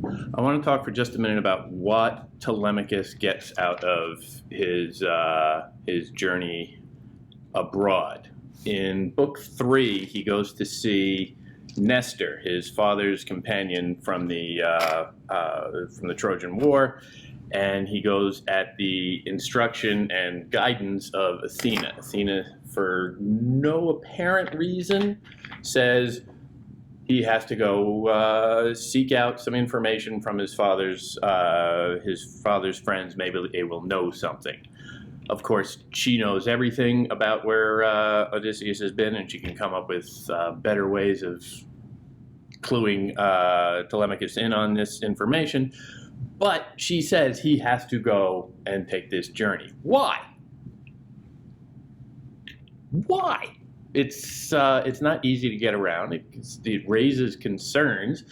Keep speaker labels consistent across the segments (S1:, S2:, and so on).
S1: I want to talk for just a minute about what Telemachus gets out of his journey abroad. In book 3, he goes to see Nestor, his father's companion from the Trojan War, and he goes at the instruction and guidance of Athena. Athena, for no apparent reason, says he has to go seek out some information from his father's friends. Maybe they will know something. Of course, she knows everything about where Odysseus has been, and she can come up with better ways of cluing Telemachus in on this information. But she says he has to go and take this journey. Why? Why? It's not easy to get around. It raises concerns.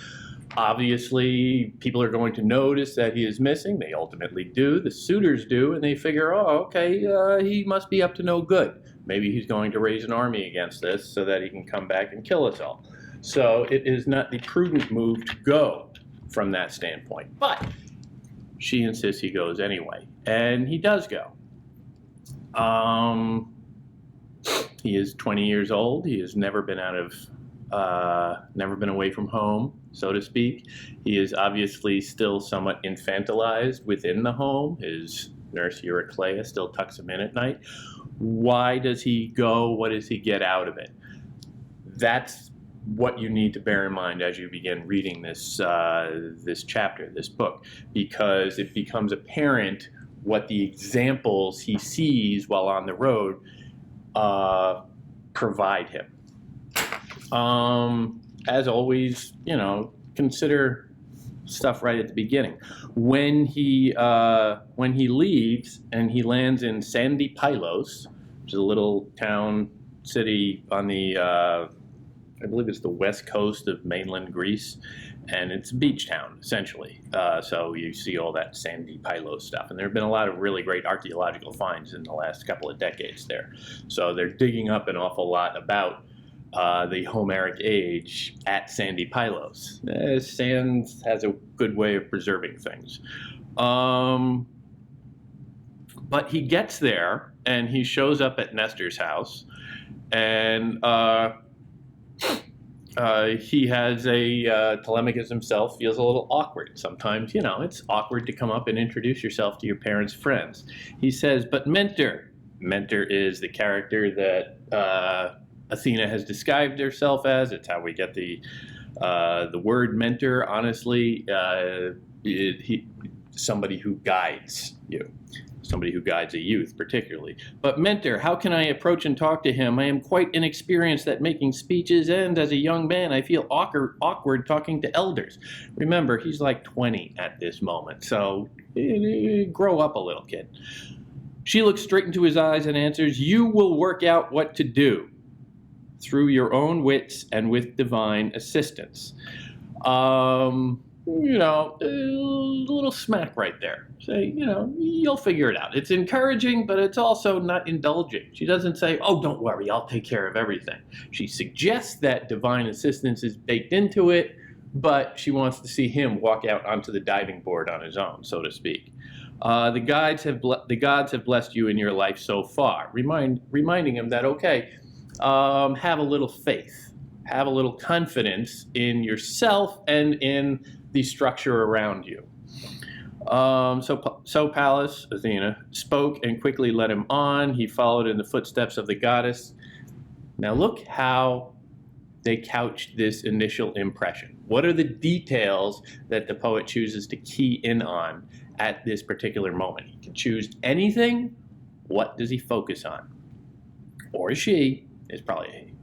S1: Obviously, people are going to notice that he is missing. They ultimately do. The suitors do, and they figure, oh, okay, he must be up to no good. Maybe he's going to raise an army against this so that he can come back and kill us all. So it is not the prudent move to go from that standpoint. But she insists he goes anyway, and he does go. He is 20 years old. He has never been never been away from home, so to speak. He is obviously still somewhat infantilized within the home. His nurse Eurycleia still tucks him in at night. Why does he go? What does he get out of it? That's what you need to bear in mind as you begin reading this chapter, this book, because it becomes apparent what the examples he sees while on the road provide him. As always, consider stuff right at the beginning. When he leaves and he lands in Sandy Pylos, which is a little town city on the I believe it's the west coast of mainland Greece, and it's a beach town, essentially. So you see all that Sandy Pylos stuff. And there have been a lot of really great archaeological finds in the last couple of decades there. So they're digging up an awful lot about the Homeric age at Sandy Pylos. Sand has a good way of preserving things. But he gets there, and he shows up at Nestor's house, and he has Telemachus himself feels a little awkward. Sometimes, it's awkward to come up and introduce yourself to your parents' friends. He says, but Mentor is the character that Athena has described herself as. It's how we get the word mentor. Honestly, somebody who guides you. Somebody who guides a youth, particularly. But Mentor, how can I approach and talk to him? I am quite inexperienced at making speeches, and as a young man, I feel awkward talking to elders. Remember, he's like 20 at this moment, so grow up a little, kid. She looks straight into his eyes and answers, you will work out what to do through your own wits and with divine assistance. A little smack right there. Say, you'll figure it out. It's encouraging, but it's also not indulging. She doesn't say, oh, don't worry, I'll take care of everything. She suggests that divine assistance is baked into it, but she wants to see him walk out onto the diving board on his own, so to speak. The gods have blessed you in your life so far, reminding him that, okay, have a little faith, have a little confidence in yourself and in the structure around you. So Pallas, Athena, spoke and quickly led him on. He followed in the footsteps of the goddess. Now look how they couched this initial impression. What are the details that the poet chooses to key in on at this particular moment? He can choose anything. What does he focus on? Or she, is probably a he.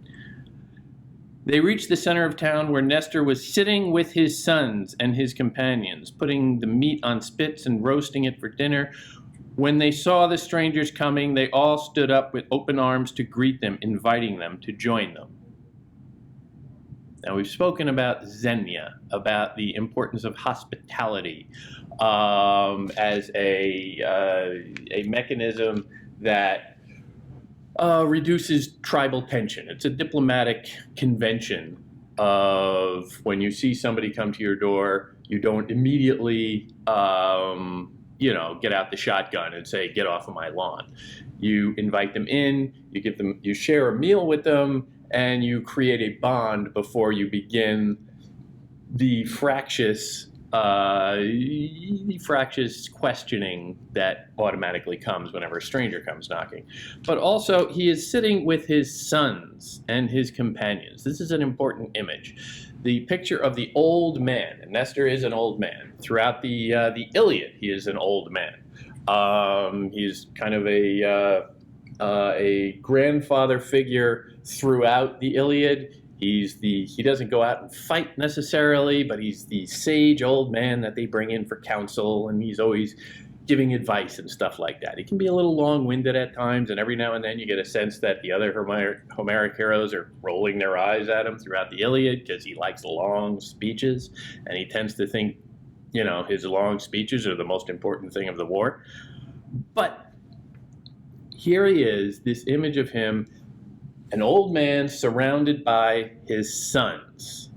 S1: They reached the center of town where Nestor was sitting with his sons and his companions, putting the meat on spits and roasting it for dinner. When they saw the strangers coming, they all stood up with open arms to greet them, inviting them to join them. Now, we've spoken about Xenia, about the importance of hospitality as a mechanism that reduces tribal tension. It's a diplomatic convention of when you see somebody come to your door, You don't immediately, get out the shotgun and say, "Get off of my lawn." You invite them in, you share a meal with them, and you create a bond before you begin the fractious questioning that automatically comes whenever a stranger comes knocking. But also, he is sitting with his sons and his companions. This is an important image. The picture of the old man, and Nestor is an old man. Throughout the Iliad, he is an old man. He's kind of a grandfather figure throughout the Iliad. He doesn't go out and fight necessarily, but he's the sage old man that they bring in for counsel, and he's always giving advice and stuff like that. He can be a little long-winded at times, and every now and then you get a sense that the other Homeric heroes are rolling their eyes at him throughout the Iliad because he likes long speeches, and he tends to think, his long speeches are the most important thing of the war. But here he is, this image of him, an old man surrounded by his sons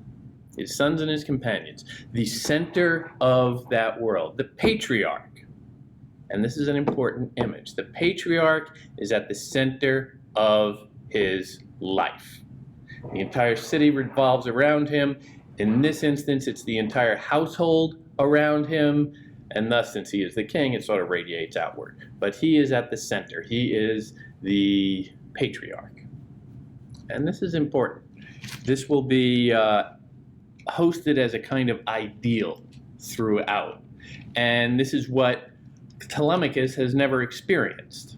S1: and his companions, the center of that world, the patriarch. And this is an important image. The patriarch is at the center of his life. The entire city revolves around him. In this instance, it's the entire household around him. And thus, since he is the king, it sort of radiates outward. But he is at the center. He is the patriarch. And this is important. This will be hosted as a kind of ideal throughout. And this is what Telemachus has never experienced.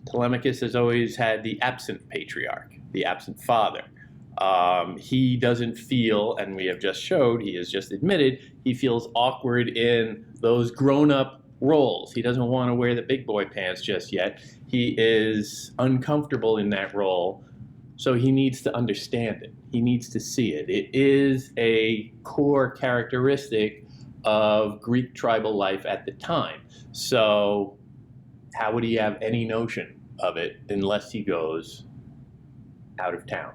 S1: Telemachus has always had the absent patriarch, the absent father. He doesn't feel, and we have just showed, he has just admitted, he feels awkward in those grown-up roles. He doesn't want to wear the big boy pants just yet. He is uncomfortable in that role. So he needs to understand it. He needs to see it. It is a core characteristic of Greek tribal life at the time. So how would he have any notion of it unless he goes out of town?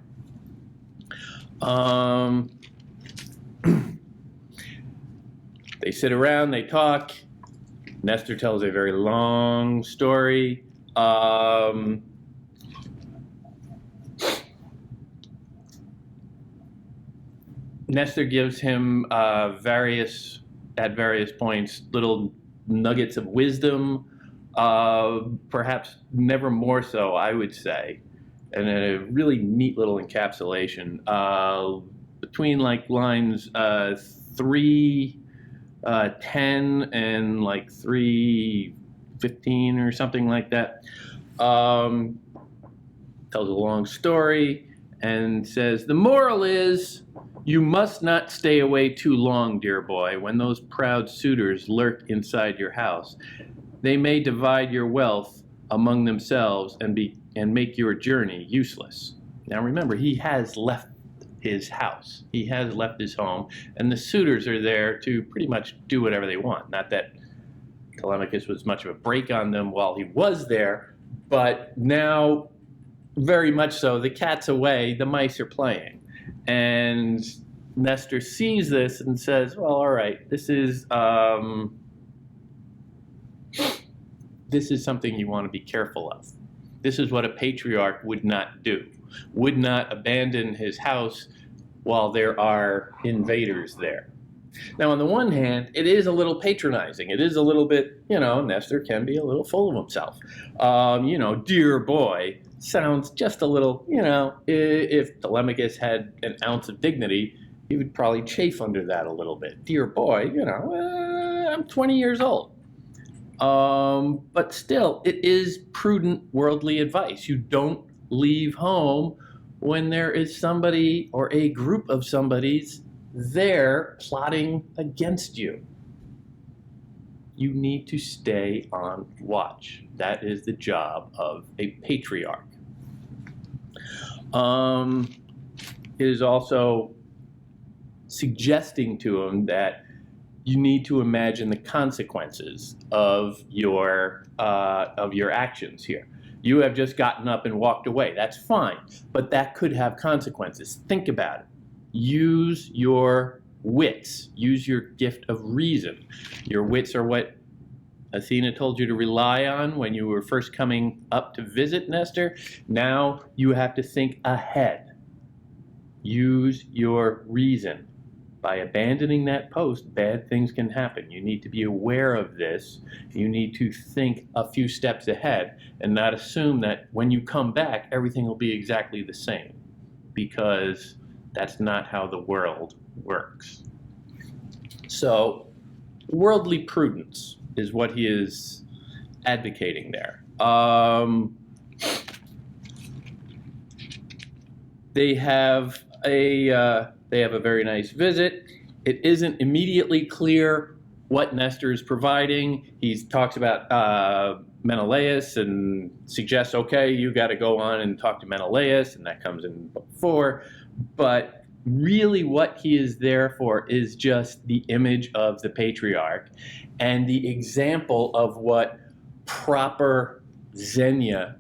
S1: They sit around, they talk. Nestor tells a very long story. Nestor gives him various points little nuggets of wisdom, perhaps never more so, I would say, and a really neat little encapsulation between like lines 3:10 and like 3:15 or something like that. Tells a long story and says, the moral is, you must not stay away too long, dear boy, when those proud suitors lurk inside your house. They may divide your wealth among themselves and make your journey useless. Now remember, he has left his house. He has left his home, and the suitors are there to pretty much do whatever they want. Not that Telemachus was much of a break on them while he was there, but now, very much so, the cat's away, the mice are playing. And Nestor sees this and says, well, all right, this is something you want to be careful of. This is what a patriarch would not do, would not abandon his house while there are invaders there. Now, on the one hand, it is a little patronizing. It is a little bit, Nestor can be a little full of himself. Dear boy, sounds just a little, if Telemachus had an ounce of dignity, he would probably chafe under that a little bit. Dear boy, I'm 20 years old. But still, it is prudent worldly advice. You don't leave home when there is somebody or a group of somebodies there plotting against you. You need to stay on watch. That is the job of a patriarch. It is also suggesting to him that you need to imagine the consequences of your actions here. You have just gotten up and walked away. That's fine, but that could have consequences. Think about it. Use your wits. Use your gift of reason. Your wits are what Athena told you to rely on when you were first coming up to visit Nestor. Now you have to think ahead. Use your reason. By abandoning that post, bad things can happen. You need to be aware of this. You need to think a few steps ahead and not assume that when you come back, everything will be exactly the same, because that's not how the world works. So, worldly prudence is what he is advocating there. They have a very nice visit. It isn't immediately clear what Nestor is providing. He talks about Menelaus and suggests, okay, you got to go on and talk to Menelaus, and that comes in book 4. But really what he is there for is just the image of the patriarch and the example of what proper Xenia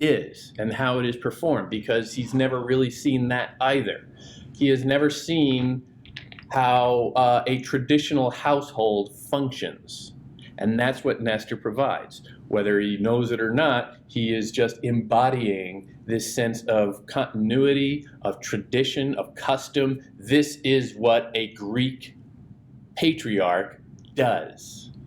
S1: is and how it is performed, because he's never really seen that either. He has never seen how a traditional household functions. And that's what Nestor provides. Whether he knows it or not, he is just embodying this sense of continuity, of tradition, of custom. This is what a Greek patriarch does.